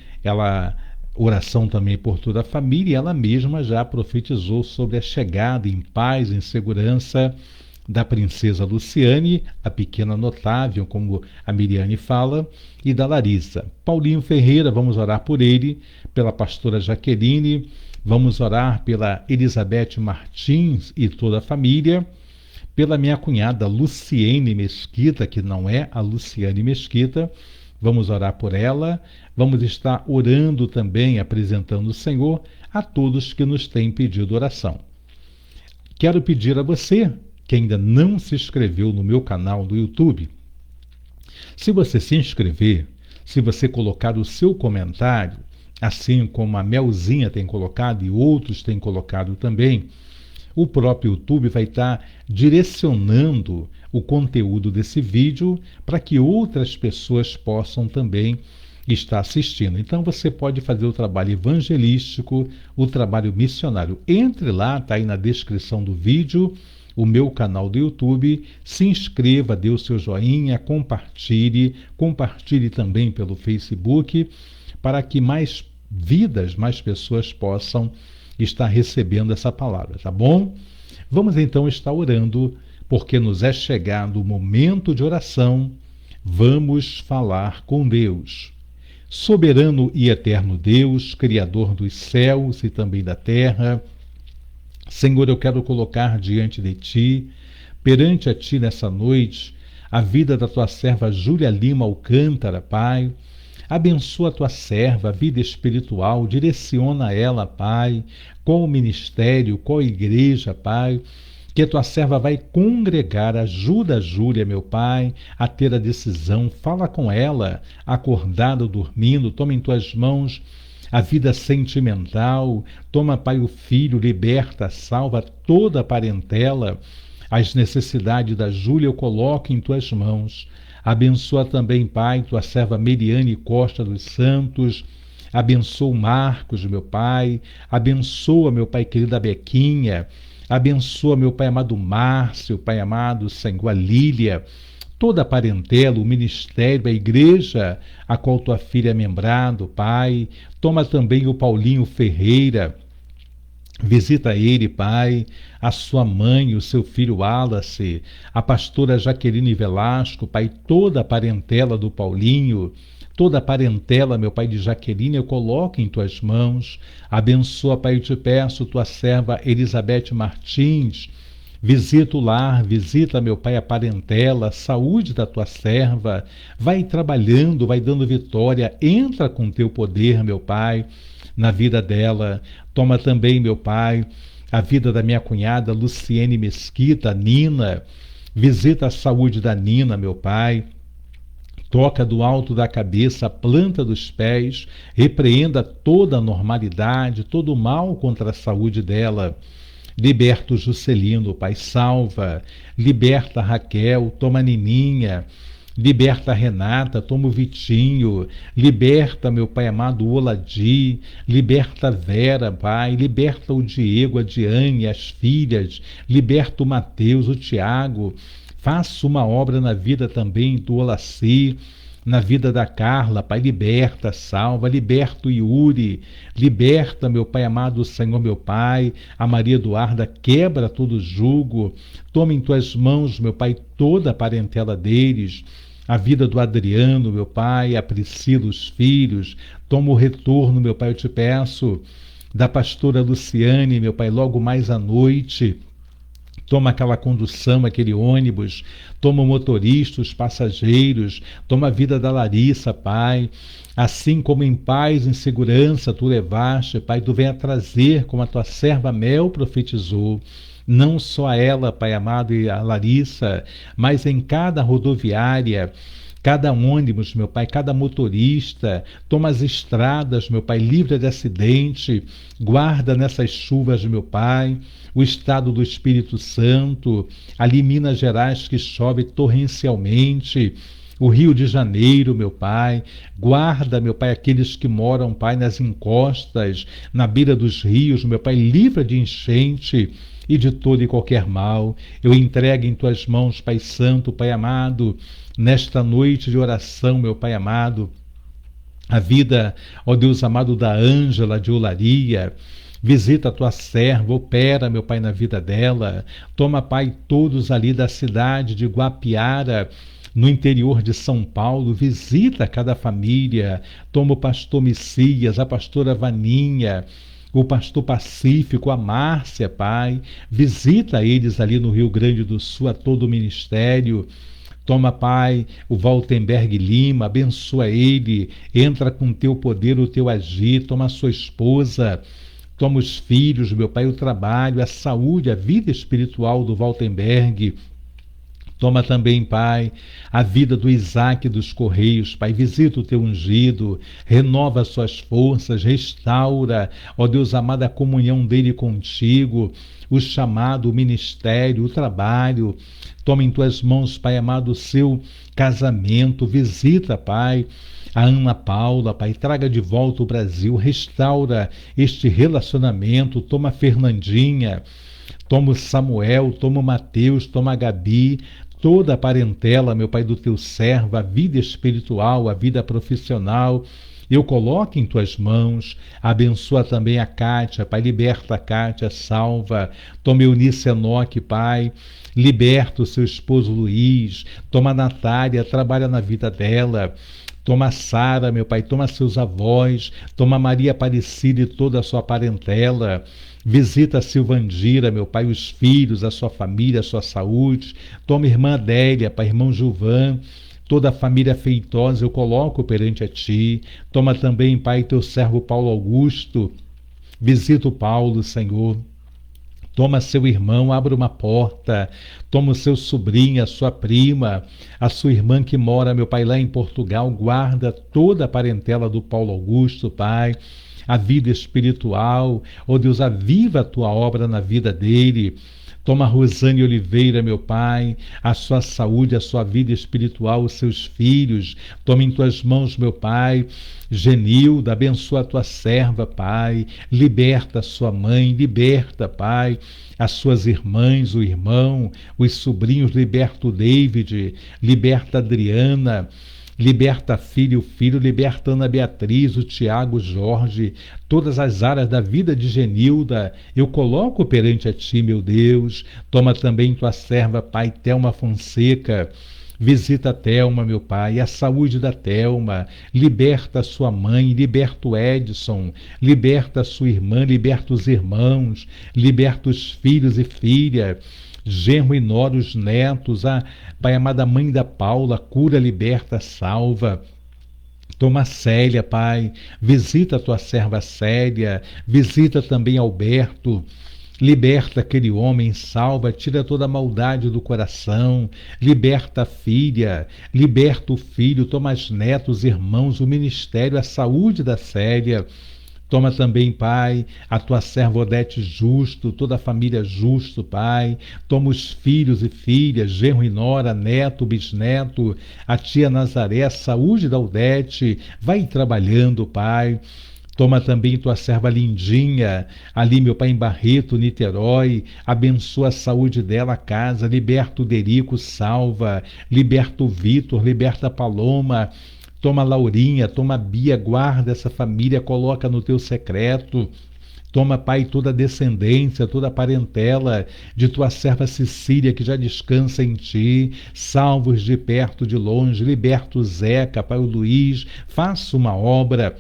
oração também por toda a família, e ela mesma já profetizou sobre a chegada em paz, em segurança da princesa Luciane, a pequena notável, como a Miriane fala, e da Larissa. Paulinho Ferreira, vamos orar por ele, pela pastora Jaqueline, vamos orar pela Elizabeth Martins e toda a família, pela minha cunhada Luciene Mesquita, que não é a Luciane Mesquita, vamos orar por ela, vamos estar orando também, apresentando o Senhor a todos que nos têm pedido oração. Quero pedir a você, que ainda não se inscreveu no meu canal do YouTube, se você se inscrever, se você colocar o seu comentário, assim como a Melzinha tem colocado e outros têm colocado também, o próprio YouTube vai estar direcionando o conteúdo desse vídeo para que outras pessoas possam também estar assistindo. Então você pode fazer o trabalho evangelístico, o trabalho missionário. Entre lá, está aí na descrição do vídeo, o meu canal do YouTube, se inscreva, dê o seu joinha, compartilhe também pelo Facebook, para que mais vidas, mais pessoas possam estar recebendo essa palavra, tá bom? Vamos então estar orando, porque nos é chegado o momento de oração. Vamos falar com Deus. Soberano e eterno Deus, Criador dos céus e também da terra, Senhor, eu quero colocar diante de Ti, perante a Ti nessa noite, a vida da Tua serva Júlia Lima Alcântara, Pai. Abençoa a tua serva, a vida espiritual, direciona ela, Pai, qual o ministério, qual a igreja, Pai, que a tua serva vai congregar. Ajuda a Júlia, meu Pai, a ter a decisão. Fala com ela, acordada ou dormindo, toma em tuas mãos a vida sentimental, toma, Pai, o filho, liberta, salva toda a parentela. As necessidades da Júlia eu coloco em tuas mãos. Abençoa também, Pai, tua serva Meriane Costa dos Santos. Abençoa o Marcos, meu Pai. Abençoa, meu Pai, querida Bequinha. Abençoa, meu Pai amado Márcio, Pai amado Senhor, a Lília. Toda a parentela, o ministério, a igreja a qual tua filha é membrado, Pai. Toma também o Paulinho Ferreira. Visita ele, Pai, a sua mãe, o seu filho Wallace, a pastora Jaqueline Velasco, Pai, toda a parentela do Paulinho, toda a parentela, meu Pai, de Jaqueline, eu coloco em tuas mãos. Abençoa, Pai, eu te peço, tua serva Elizabeth Martins. Visita o lar, visita, meu Pai, a parentela, a saúde da tua serva. Vai trabalhando, vai dando vitória. Entra com teu poder, meu Pai, na vida dela. Toma também, meu Pai, a vida da minha cunhada Luciene Mesquita, Nina. Visita a saúde da Nina, meu Pai. Toca do alto da cabeça a planta dos pés, repreenda toda a normalidade, todo o mal contra a saúde dela. Liberta o Juscelino, Pai, salva. Liberta a Raquel, toma a Nininha. Liberta a Renata, toma o Vitinho. Liberta, meu Pai amado, o Oladi. Liberta a Vera, Pai. Liberta o Diego, a Diane, as filhas. Liberta o Mateus, o Tiago. Faça uma obra na vida também do Olaci, na vida da Carla, Pai, liberta, salva, liberta o Yuri, liberta, meu Pai amado, Senhor, meu Pai, a Maria Eduarda, quebra todo jugo, toma em tuas mãos, meu Pai, toda a parentela deles, a vida do Adriano, meu Pai, a Priscila, os filhos, toma o retorno, meu Pai, eu te peço, da pastora Luciane, meu Pai, logo mais à noite. Toma aquela condução, aquele ônibus, toma o motorista, os passageiros, toma a vida da Larissa, Pai. Assim como em paz, em segurança tu levaste, Pai, tu venha trazer, como a tua serva Mel profetizou, não só a ela, Pai amado, e a Larissa, mas em cada rodoviária, cada ônibus, meu Pai, cada motorista, toma as estradas, meu Pai, livre de acidente, guarda nessas chuvas, meu Pai, o estado do Espírito Santo, ali em Minas Gerais que chove torrencialmente, o Rio de Janeiro, meu Pai, guarda, meu Pai, aqueles que moram, Pai, nas encostas, na beira dos rios, meu Pai, livra de enchente e de todo e qualquer mal. Eu entrego em tuas mãos, Pai Santo, Pai amado, nesta noite de oração, meu Pai amado, a vida, ó Deus amado, da Ângela de Olaria. Visita a tua serva, opera, meu Pai, na vida dela. Toma, Pai, todos ali da cidade de Guapiara, no interior de São Paulo, visita cada família. Toma o pastor Messias, a pastora Vaninha, o pastor Pacífico, a Márcia, Pai. Visita eles ali no Rio Grande do Sul, a todo o ministério. Toma, Pai, o Waltenberg Lima, abençoa ele, entra com teu poder, o teu agir. Toma a sua esposa, toma os filhos, meu Pai, o trabalho, a saúde, a vida espiritual do Waltenberg. Toma também, Pai, a vida do Isaac dos Correios, Pai, visita o teu ungido, renova as suas forças, restaura, ó Deus amado, a comunhão dele contigo, o chamado, o ministério, o trabalho. Toma em tuas mãos, Pai amado, o seu casamento, visita, Pai, a Ana Paula, Pai, traga de volta o Brasil, restaura este relacionamento, toma a Fernandinha, toma o Samuel, toma o Mateus, toma a Gabi, toda a parentela, meu Pai, do teu servo, a vida espiritual, a vida profissional, eu coloco em tuas mãos. Abençoa também a Kátia, Pai, liberta a Kátia, salva. Toma Eunice Enoque, Pai, liberta o seu esposo Luiz. Toma a Natália, trabalha na vida dela. Toma a Sara, meu Pai, toma seus avós. Toma a Maria Aparecida e toda a sua parentela. Visita a Silvandira, meu Pai, os filhos, a sua família, a sua saúde. Toma a irmã Adélia, Pai, irmão Gilvan, toda a família feitosa eu coloco perante a Ti. Toma também, Pai, teu servo Paulo Augusto. Visita o Paulo, Senhor. Toma seu irmão, abre uma porta. Toma o seu sobrinho, a sua prima, a sua irmã que mora, meu Pai, lá em Portugal. Guarda toda a parentela do Paulo Augusto, Pai. A vida espiritual, ó Deus, aviva a tua obra na vida dele. Toma Rosane Oliveira, meu Pai, a sua saúde, a sua vida espiritual, os seus filhos. Toma em tuas mãos, meu Pai, Genilda, abençoa a tua serva, Pai. Liberta a sua mãe, liberta, Pai, as suas irmãs, o irmão, os sobrinhos. Liberta o David, liberta a Adriana. Liberta a filha e o filho, liberta a Ana Beatriz, o Tiago, o Jorge, todas as áreas da vida de Genilda, eu coloco perante a Ti, meu Deus. Toma também tua serva, Pai, Thelma Fonseca. Visita a Thelma, meu Pai, a saúde da Thelma. Liberta a sua mãe, liberta o Edson, liberta a sua irmã, liberta os irmãos, liberta os filhos e filhas. Genro e nora, os netos, a Pai amada mãe da Paula, cura, liberta, salva. Toma Célia, Pai, visita a tua serva Célia, visita também Alberto, Liberta aquele homem, salva, tira toda a maldade do coração, liberta a filha, liberta o filho, toma as netos, irmãos, o ministério, a saúde da Célia. Toma também, Pai, a tua serva Odete Justo, toda a família Justo, Pai. Toma os filhos e filhas, genro e nora, neto, bisneto, a tia Nazaré, a saúde da Odete. Vai trabalhando, Pai. Toma também tua serva Lindinha, ali, meu Pai, em Barreto, Niterói. Abençoa a saúde dela, a casa. Liberta o Derico, salva. Liberta o Vitor, liberta a Paloma. Toma a Laurinha, toma a Bia, guarda essa família, coloca no teu secreto. Toma, Pai, toda a descendência, toda a parentela de tua serva Cecília, que já descansa em ti. Salva-os de perto, de longe. Liberta o Zeca, Pai, o Luiz. Faça uma obra.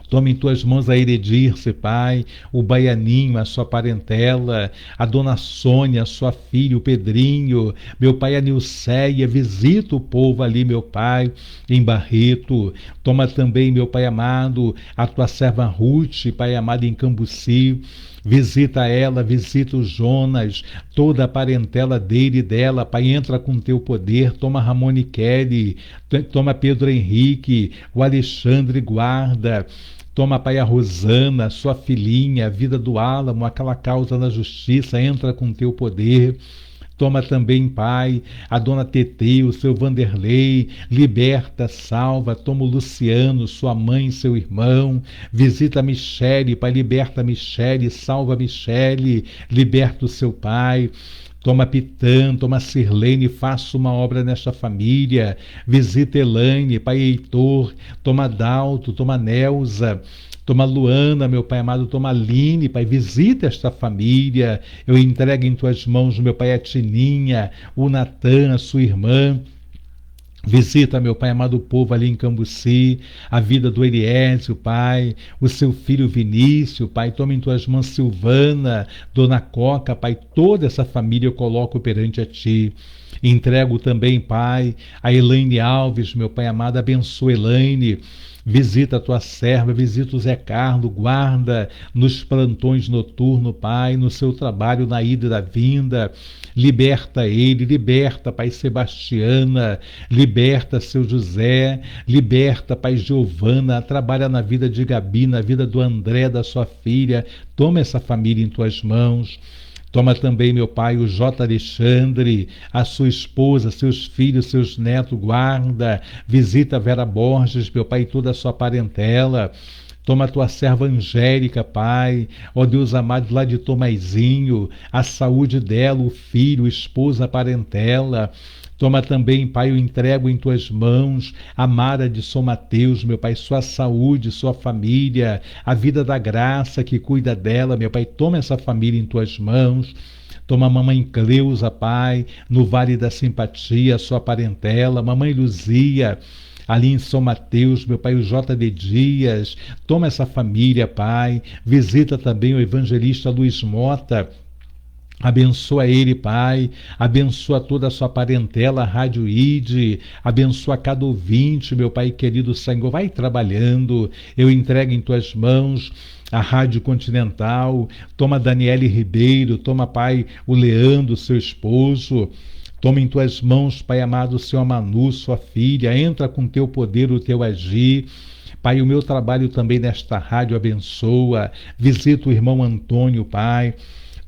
Toma em tuas mãos a Eredirce, Pai, o Baianinho, a sua parentela, a dona Sônia, a sua filha, o Pedrinho, meu Pai, a Nilceia. Visita o povo ali, meu Pai, em Barreto. Toma também, meu Pai amado, a tua serva Ruth, Pai amado, em Cambuci. Visita ela, visita o Jonas, toda a parentela dele e dela, Pai, entra com teu poder. Toma Ramone Kelly, toma Pedro Henrique, o Alexandre, guarda. Toma, Pai, a Rosana, sua filhinha, a vida do Álamo, aquela causa na justiça, entra com teu poder. Toma também, Pai, a dona Tetê, o seu Vanderlei, liberta, salva. Toma o Luciano, sua mãe, seu irmão. Visita a Michele, Pai, liberta a Michele, salva a Michele, liberta o seu pai. Toma Pitã, toma Sirlene, faça uma obra nesta família. Visita Elaine, Pai Heitor, toma Dalto, toma Nelza. Toma Luana, meu Pai amado, toma Aline, Pai, visita esta família. Eu entrego em tuas mãos, meu Pai, a Tininha, o Natan, a sua irmã. Visita, meu Pai amado, o povo ali em Cambuci, a vida do Eliésio, Pai, o seu filho Vinícius, Pai. Toma em tuas mãos Silvana, Dona Coca, Pai, toda essa família eu coloco perante a Ti. Entrego também, Pai, a Elaine Alves, meu Pai amado, abençoa Elaine. Visita a tua serva, visita o Zé Carlos, guarda nos plantões noturnos, Pai, no seu trabalho, na ida e da vinda. Liberta ele, liberta, Pai, Sebastiana, liberta seu José, liberta, Pai, Giovana, trabalha na vida de Gabi, na vida do André, da sua filha. Toma essa família em tuas mãos. Toma também, meu Pai, o J. Alexandre, a sua esposa, seus filhos, seus netos, guarda. Visita a Vera Borges, meu Pai, e toda a sua parentela. Toma a tua serva Angélica, Pai, ó Deus amado, lá de Tomaizinho, a saúde dela, o filho, a esposa, a parentela. Toma também, Pai, eu entrego em tuas mãos a Mara de São Mateus, meu Pai, sua saúde, sua família, a vida da Graça que cuida dela, meu Pai. Toma essa família em tuas mãos. Toma a mamãe Cleusa, Pai, no Vale da Simpatia, sua parentela, mamãe Luzia, ali em São Mateus, meu Pai, o J.D. Dias. Toma essa família, Pai. Visita também o evangelista Luiz Mota. Abençoa ele, Pai, abençoa toda a sua parentela, a Rádio ID, abençoa cada ouvinte, meu Pai querido Senhor. Vai trabalhando, eu entrego em tuas mãos a Rádio Continental. Toma Daniele Ribeiro, toma, Pai, o Leandro, seu esposo. Toma em tuas mãos, Pai amado, o seu Manu, sua filha. Entra com teu poder, o teu agir. Pai, o meu trabalho também nesta rádio abençoa. Visita o irmão Antônio, Pai.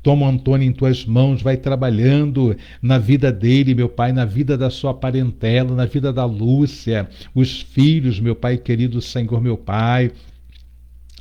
Toma o Antônio em tuas mãos, vai trabalhando na vida dele, meu Pai, na vida da sua parentela, na vida da Lúcia, os filhos, meu Pai querido Senhor, meu Pai,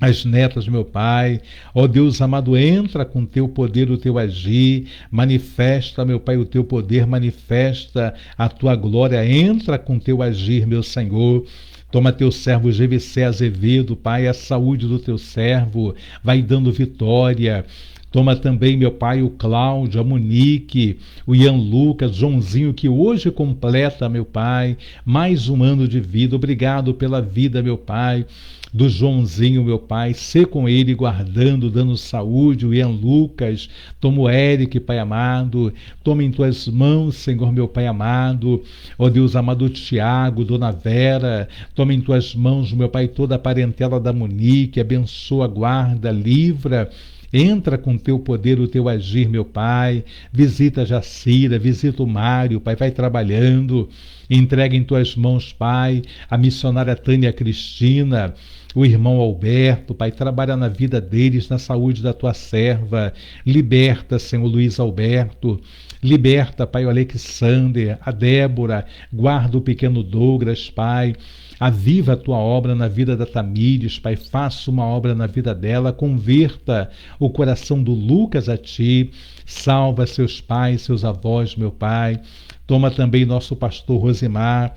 as netas, meu Pai. Ó Deus amado, entra com teu poder, o teu agir, manifesta, meu Pai, o teu poder, manifesta a tua glória, entra com teu agir, meu Senhor. Toma teu servo GVC Azevedo, Pai, a saúde do teu servo, vai dando vitória. Toma também, meu Pai, o Cláudio, a Monique, o Ian Lucas, Joãozinho, que hoje completa, meu Pai, mais um ano de vida. Obrigado pela vida, meu Pai. do Joãozinho, meu Pai, sê com ele guardando, dando saúde, o Ian Lucas, toma o Eric, Pai amado, toma em tuas mãos, Senhor, meu Pai amado, ó Deus amado, o Tiago, Dona Vera, toma em tuas mãos, meu Pai, toda a parentela da Monique, abençoa, guarda, livra. Entra com teu poder, o teu agir, meu Pai. Visita a Jacira, visita o Mário, Pai. Vai trabalhando. Entrega em tuas mãos, Pai, a missionária Tânia Cristina, o irmão Alberto, Pai. Trabalha na vida deles, na saúde da tua serva. Liberta, Senhor Luiz Alberto. Liberta, Pai, o Alexander, a Débora. Guarda o pequeno Douglas, Pai. Aviva a tua obra na vida da Tamires, Pai, faça uma obra na vida dela, converta o coração do Lucas a ti, salva seus pais, seus avós, meu Pai. Toma também nosso pastor Rosimar,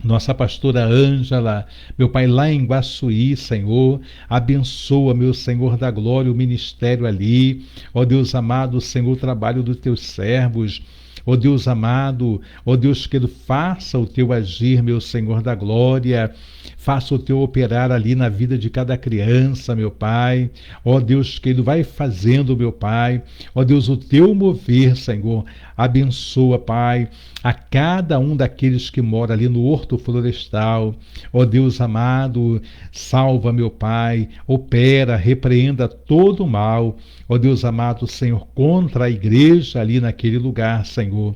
nossa pastora Ângela, meu Pai, lá em Guaçuí, Senhor, abençoa, meu Senhor da glória, o ministério ali, ó Deus amado, Senhor, o trabalho dos teus servos. Ó Deus amado, ó Deus querido, faça o teu agir, meu Senhor da glória, faça o teu operar ali na vida de cada criança, meu Pai. Ó Deus querido, vai fazendo, meu Pai. Ó Deus, o teu mover, Senhor, abençoa, Pai, a cada um daqueles que mora ali no Horto Florestal. Ó Deus amado, salva, meu Pai, opera, repreenda todo o mal. Ó Deus amado, Senhor, contra a igreja ali naquele lugar, Senhor.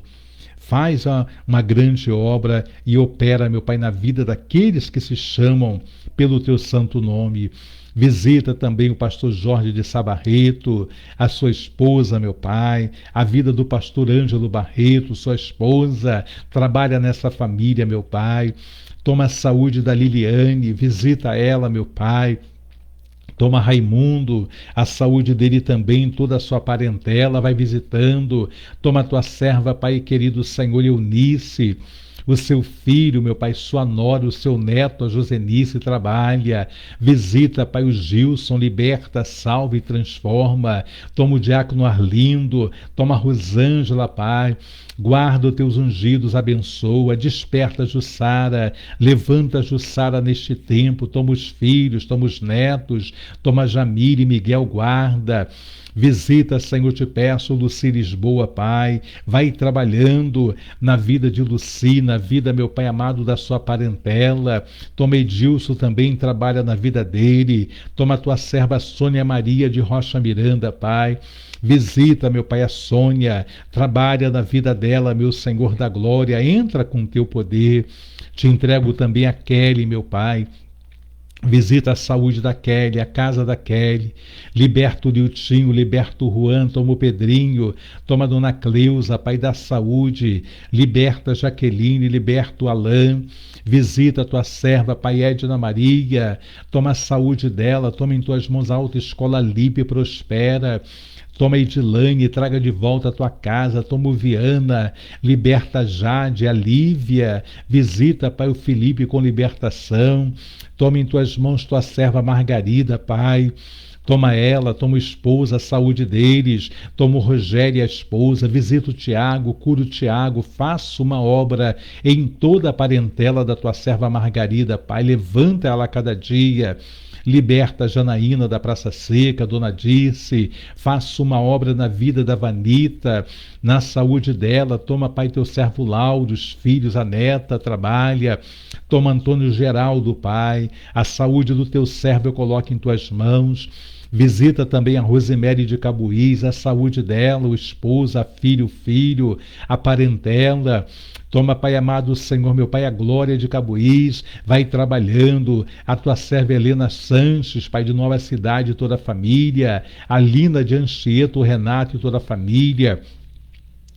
Faz uma grande obra e opera, meu Pai, na vida daqueles que se chamam pelo teu santo nome. Visita também o pastor Jorge de Sá Barreto, a sua esposa, meu Pai, a vida do pastor Ângelo Barreto, sua esposa, trabalha nessa família, meu Pai. Toma a saúde da Liliane, visita ela, meu Pai. Toma Raimundo, a saúde dele também, toda a sua parentela, vai visitando. Toma a tua serva, Pai querido, Senhor Eunice, o seu filho, meu Pai, sua nora, o seu neto, a Josenice, trabalha. Visita, Pai, o Gilson, liberta, salva e transforma. Toma o diácono Arlindo, toma a Rosângela, Pai. Guarda os teus ungidos, abençoa, desperta Jussara, levanta Jussara neste tempo, toma os filhos, toma os netos, toma Jamile e Miguel, guarda. Visita, Senhor, te peço, Luci Lisboa, Pai, vai trabalhando na vida de Luci, na vida, meu Pai amado, da sua parentela. Toma Edilson, também trabalha na vida dele. Toma a tua serva Sônia Maria de Rocha Miranda, Pai. Visita, meu Pai, a Sônia, trabalha na vida dela, meu Senhor da glória, entra com teu poder. Te entrego também a Kelly, meu Pai. Visita a saúde da Kelly, a casa da Kelly, liberta o Niltinho, liberta o Juan, toma o Pedrinho, toma a Dona Cleusa, Pai da saúde, liberta a Jaqueline, liberta o Alain, visita a tua serva, Pai Edna Maria, toma a saúde dela, toma em tuas mãos a autoescola Lipe e prospera. Toma Edilane, traga de volta a tua casa. Toma o Viana, liberta a Jade, a Lívia. Visita, Pai, o Felipe com libertação. Toma em tuas mãos tua serva Margarida, Pai. Toma ela, toma o esposo, a saúde deles. Toma o Rogério e a esposa. Visita o Tiago, cura o Tiago. Faça uma obra em toda a parentela da tua serva Margarida, Pai. Levanta ela a cada dia. Liberta a Janaína da Praça Seca, Dona Dirce, faça uma obra na vida da Vanita, na saúde dela. Toma, Pai, teu servo Lauro, os filhos, a neta, trabalha. Toma Antônio Geraldo, Pai, a saúde do teu servo eu coloco em tuas mãos. Visita também a Rosemary de Cabuís, a saúde dela, o esposo, a filha, o filho, a parentela. Toma, Pai amado, Senhor, meu Pai, a glória de Cabuís, vai trabalhando, a tua serva Helena Sanches, Pai de Nova Cidade, toda a família, a Lina de Anchieta, o Renato e toda a família,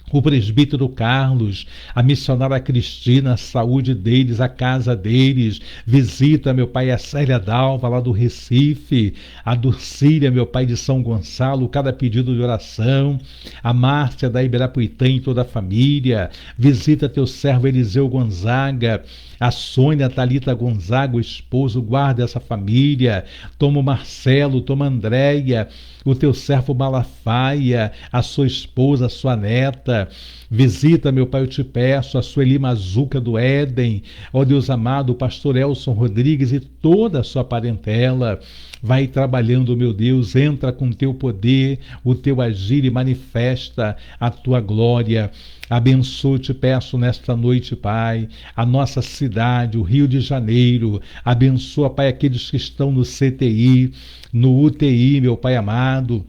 o presbítero Carlos, a missionária Cristina, a saúde deles, a casa deles. Visita, meu Pai, a Célia Dalva, lá do Recife, a Durcília, meu Pai, de São Gonçalo, cada pedido de oração, a Márcia da Ibirapuitã e toda a família. Visita teu servo Eliseu Gonzaga, a Sônia, a Thalita Gonzaga, o esposo, guarda essa família, toma o Marcelo, toma a Andréia, o teu servo Malafaia, a sua esposa, a sua neta, visita, meu Pai, eu te peço, a Sueli Mazuca do Éden, ó Deus amado, o pastor Elson Rodrigues e toda a sua parentela, vai trabalhando, meu Deus, entra com o teu poder, o teu agir e manifesta a tua glória. Abençoa, te peço nesta noite, Pai, a nossa cidade, o Rio de Janeiro. Abençoa, Pai, aqueles que estão no CTI, no UTI, meu Pai amado,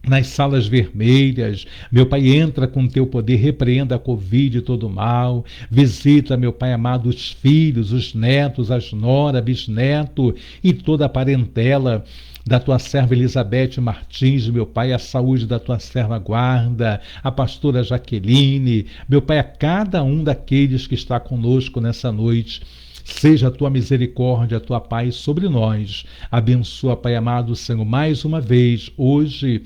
nas salas vermelhas. Meu Pai, entra com teu poder, repreenda a Covid e todo o mal. Visita, meu Pai amado, os filhos, os netos, as nora, bisneto e toda a parentela da tua serva Elizabeth Martins, meu Pai, a saúde da tua serva guarda, a pastora Jaqueline, meu Pai, a cada um daqueles que está conosco nessa noite. Seja a tua misericórdia, a tua paz sobre nós. Abençoa, Pai amado, Senhor, mais uma vez, hoje,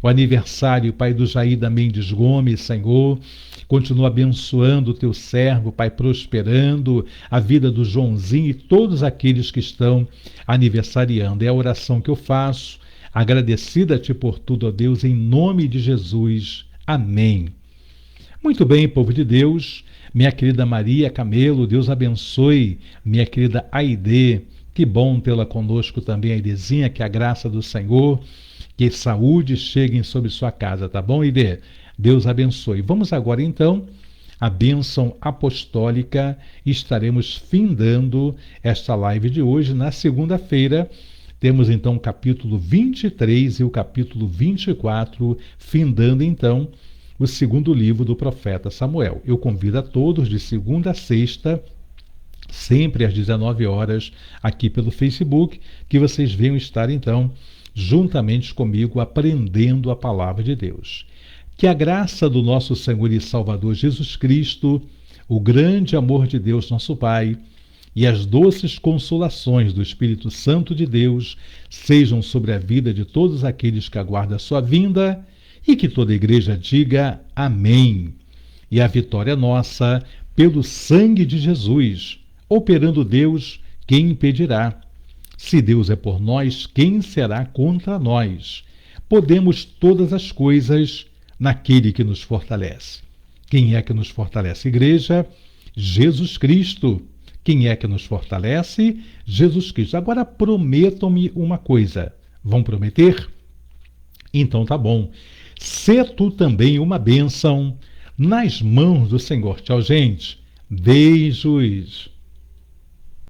o aniversário, Pai, do Jaída Mendes Gomes, Senhor. Continua abençoando o teu servo, Pai, prosperando a vida do Joãozinho e todos aqueles que estão aniversariando. É a oração que eu faço, agradecida a Ti por tudo, ó Deus, em nome de Jesus. Amém. Muito bem, povo de Deus, minha querida Maria Camelo, Deus abençoe, minha querida Aide, que bom tê-la conosco também, Aidezinha, que a graça do Senhor, que saúde cheguem sobre sua casa, tá bom, Aide? Deus abençoe. Vamos agora, então, a bênção apostólica. Estaremos findando esta live de hoje. Na segunda-feira, temos, então, o capítulo 23 e o capítulo 24, findando, então, o segundo livro do profeta Samuel. Eu convido a todos, de segunda a sexta, sempre às 19 horas, aqui pelo Facebook, que vocês venham estar, então, juntamente comigo, aprendendo a palavra de Deus. Que a graça do nosso Senhor e Salvador Jesus Cristo, o grande amor de Deus nosso Pai e as doces consolações do Espírito Santo de Deus sejam sobre a vida de todos aqueles que aguardam a sua vinda e que toda a igreja diga amém. E a vitória nossa pelo sangue de Jesus. Operando Deus, quem impedirá? Se Deus é por nós, quem será contra nós? Podemos todas as coisas naquele que nos fortalece. Quem é que nos fortalece, igreja? Jesus Cristo. Quem é que nos fortalece? Jesus Cristo. Agora prometam-me uma coisa. Vão prometer? Então tá bom. Sê tu também uma bênção nas mãos do Senhor. Tchau, gente. Beijos.